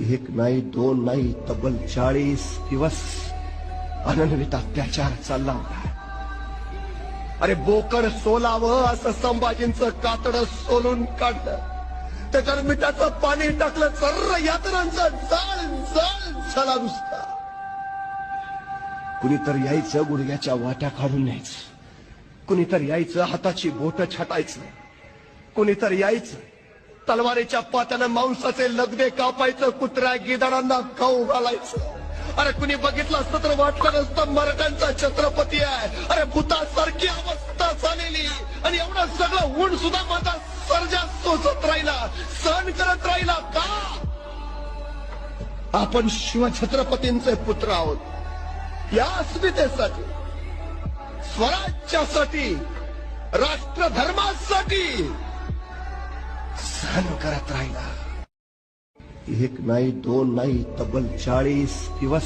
एक नाही दोन नाही तब्बल 40 दिवस अनन्वित अत्याचार चालला होता. अरे बोकड सोलावं असं संभाजींचं कातडं सोलून काढलं, त्याच्यावर मिठाचं पाणी टाकलं, सर्व यातनांचा जाळ जाळ झाला नुसता. कुणीतरी यायचं गुडघ्याच्या वाट्या काढून न्यायचं, कुणीतरी यायचं हाताची बोट छाटायचं, कुणीतरी यायचं तलवारीच्या पात्यानं मांसाचे लगदे कापायचं, कुत्र्या गिधाडांना खाऊ घालायचं. अरे कुणी बघितलं असतं तर वाटलं नसतं मराठ्यांचा छत्रपती आहे. अरे भूतासारखी अवस्था झालेली, आणि एवढं सगळं ऊन सुद्धा माझा सर्जा सोसत राहिला, सहन करत राहिला. का? आपण शिवछत्रपतींचे पुत्र आहोत. या अस्मितेसाठी, स्वराज्यासाठी, राष्ट्रधर्मासाठी सहन करत राहिला. एक नाही दोन नाही तब्बल 40 दिवस